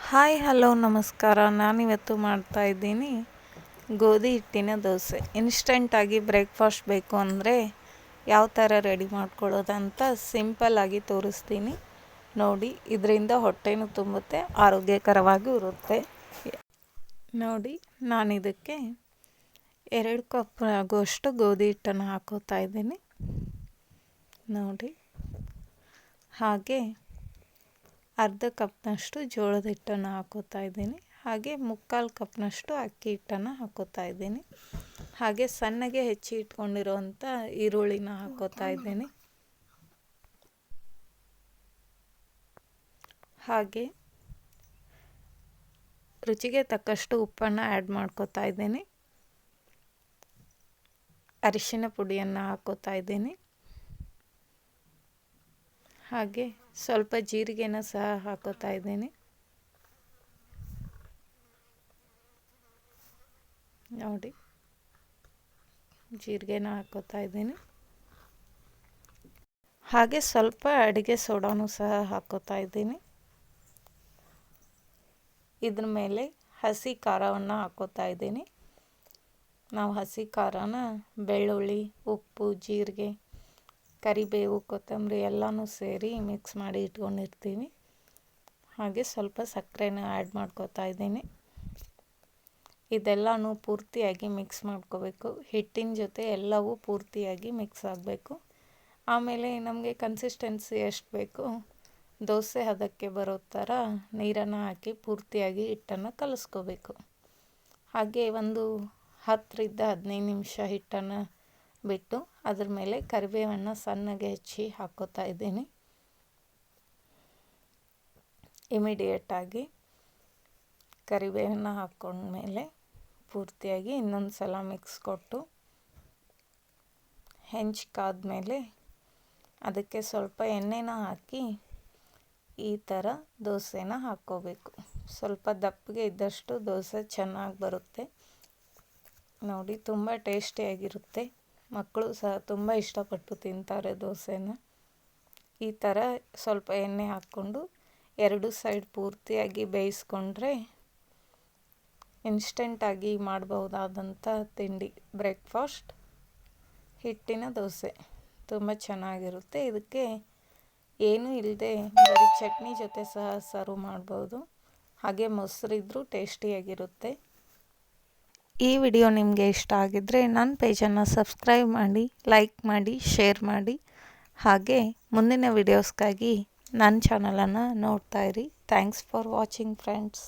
Hi hello ನಮಸ್ಕಾರ. ನಾನಿವತ್ತು ಮಾಡ್ತಾಯಿದ್ದೀನಿ ಗೋಧಿ ಹಿಟ್ಟಿನ ದೋಸೆ. ಇನ್ಸ್ಟೆಂಟಾಗಿ ಬ್ರೇಕ್ಫಾಸ್ಟ್ ಬೇಕು ಅಂದರೆ ಯಾವ ಥರ ರೆಡಿ ಮಾಡ್ಕೊಳ್ಳೋದಂತ ಸಿಂಪಲ್ಲಾಗಿ ತೋರಿಸ್ತೀನಿ ನೋಡಿ. ಇದರಿಂದ ಹೊಟ್ಟೆನೂ ತುಂಬುತ್ತೆ, ಆರೋಗ್ಯಕರವಾಗಿಯೂ ಇರುತ್ತೆ ನೋಡಿ. ನಾನಿದಕ್ಕೆ 2 ಕಪ್ ಆಗುವಷ್ಟು ಗೋಧಿ ಹಿಟ್ಟನ್ನು ಹಾಕೋತಾ ಇದ್ದೀನಿ ನೋಡಿ. ಹಾಗೆ ಅರ್ಧ ಕಪ್ನಷ್ಟು ಜೋಳದ ಹಿಟ್ಟನ್ನು ಹಾಕೋತಾ ಇದ್ದೀನಿ. ಹಾಗೆ 3/4 ಕಪ್ನಷ್ಟು ಅಕ್ಕಿ ಹಿಟ್ಟನ್ನು ಹಾಕೋತಾ ಇದ್ದೀನಿ. ಹಾಗೆ ಸಣ್ಣಗೆ ಹೆಚ್ಚಿ ಇಟ್ಕೊಂಡಿರೋವಂಥ ಈರುಳ್ಳಿನ ಹಾಕೋತಾ ಇದ್ದೀನಿ. ಹಾಗೆ ರುಚಿಗೆ ತಕ್ಕಷ್ಟು ಉಪ್ಪನ್ನು ಆ್ಯಡ್ ಮಾಡ್ಕೋತಾ ಇದ್ದೀನಿ. ಅರಿಶಿನ ಪುಡಿಯನ್ನು ಹಾಕೋತಾ ಇದ್ದೀನಿ. ಹಾಗೆ ಸ್ವಲ್ಪ ಜೀರಿಗೆನ ಸಹ ಹಾಕೋತಾ ಇದ್ದೀನಿ ನೋಡಿ. ಜೀರಿಗೆನ ಹಾಕೋತಾ ಇದ್ದೀನಿ. ಹಾಗೆ ಸ್ವಲ್ಪ ಅಡುಗೆ ಸೋಡಾನು ಸಹ ಹಾಕೋತಾ ಇದ್ದೀನಿ. ಇದ್ರ ಮೇಲೆ ಹಸಿ ಖಾರವನ್ನು ಹಾಕೋತಾ ಇದ್ದೀನಿ. ನಾವು ಹಸಿ ಖಾರನ ಬೆಳ್ಳುಳ್ಳಿ, ಉಪ್ಪು, ಜೀರಿಗೆ, ಕರಿಬೇವು, ಕೊತ್ತಂಬರಿ ಎಲ್ಲನೂ ಸೇರಿ ಮಿಕ್ಸ್ ಮಾಡಿ ಇಟ್ಕೊಂಡಿರ್ತೀವಿ. ಹಾಗೆ ಸ್ವಲ್ಪ ಸಕ್ಕರೆನ ಆ್ಯಡ್ ಮಾಡ್ಕೋತಾ ಇದ್ದೀನಿ. ಇದೆಲ್ಲನೂ ಪೂರ್ತಿಯಾಗಿ ಮಿಕ್ಸ್ ಮಾಡ್ಕೋಬೇಕು. ಹಿಟ್ಟಿನ ಜೊತೆ ಎಲ್ಲವೂ ಪೂರ್ತಿಯಾಗಿ ಮಿಕ್ಸ್ ಆಗಬೇಕು. ಆಮೇಲೆ ನಮಗೆ ಕನ್ಸಿಸ್ಟೆನ್ಸಿ ಎಷ್ಟು ಬೇಕು ದೋಸೆ ಹದಕ್ಕೆ ಬರೋ ಥರ ನೀರನ್ನು ಹಾಕಿ ಪೂರ್ತಿಯಾಗಿ ಹಿಟ್ಟನ್ನು ಕಲಿಸ್ಕೋಬೇಕು. ಹಾಗೆ ಒಂದು 10ರಿಂದ 15 ನಿಮಿಷ ಹಿಟ್ಟನ್ನು ಬಿಟ್ಟು ಅದ್ರ ಮೇಲೆ ಕರಿಬೇವನ್ನು ಸಣ್ಣಗೆ ಹೆಚ್ಚಿ ಹಾಕೋತಾ ಇದ್ದೀನಿ. ಇಮಿಡಿಯೇಟಾಗಿ ಕರಿಬೇವನ್ನು ಹಾಕ್ಕೊಂಡ್ಮೇಲೆ ಪೂರ್ತಿಯಾಗಿ ಇನ್ನೊಂದು ಸಲ ಮಿಕ್ಸ್ ಕೊಟ್ಟು ಹೆಂಚ್ಕಾದ್ಮೇಲೆ ಅದಕ್ಕೆ ಸ್ವಲ್ಪ ಎಣ್ಣೆನ ಹಾಕಿ ಈ ಥರ ದೋಸೆನ ಹಾಕ್ಕೋಬೇಕು. ಸ್ವಲ್ಪ ದಪ್ಪಗೆ ಇದ್ದಷ್ಟು ದೋಸೆ ಚೆನ್ನಾಗಿ ಬರುತ್ತೆ ನೋಡಿ. ತುಂಬ ಟೇಸ್ಟಿಯಾಗಿರುತ್ತೆ. ಮಕ್ಕಳು ಸಹ ತುಂಬ ಇಷ್ಟಪಟ್ಟು ತಿಂತಾರೆ ದೋಸೆನ. ಈ ಥರ ಸ್ವಲ್ಪ ಎಣ್ಣೆ ಹಾಕ್ಕೊಂಡು 2 ಸೈಡ್ ಪೂರ್ತಿಯಾಗಿ ಬೇಯಿಸ್ಕೊಂಡ್ರೆ ಇನ್ಸ್ಟೆಂಟಾಗಿ ಮಾಡಬಹುದಾದಂಥ ತಿಂಡಿ ಬ್ರೇಕ್ಫಾಸ್ಟ್ ಹಿಟ್ಟಿನ ದೋಸೆ. ತುಂಬ ಚೆನ್ನಾಗಿರುತ್ತೆ. ಇದಕ್ಕೆ ಏನೂ ಇಲ್ಲದೆ ಬರೀ ಚಟ್ನಿ ಜೊತೆ ಸಹ ಸರ್ವ್ ಮಾಡ್ಬೋದು. ಹಾಗೆ ಮೊಸರಿದ್ರೂ ಟೇಸ್ಟಿಯಾಗಿರುತ್ತೆ. ಈ ವಿಡಿಯೋ ನಿಮಗೆ ಇಷ್ಟ ಆಗಿದ್ದರೆ ನನ್ನ ಪೇಜನ್ನು ಸಬ್ಸ್ಕ್ರೈಬ್ ಮಾಡಿ, ಲೈಕ್ ಮಾಡಿ, ಶೇರ್ ಮಾಡಿ. ಹಾಗೆ ಮುಂದಿನ ವಿಡಿಯೋಸ್ಗಾಗಿ ನನ್ನ ಚಾನಲನ್ನು ನೋಡ್ತಾ ಇರಿ. Thanks for watching friends.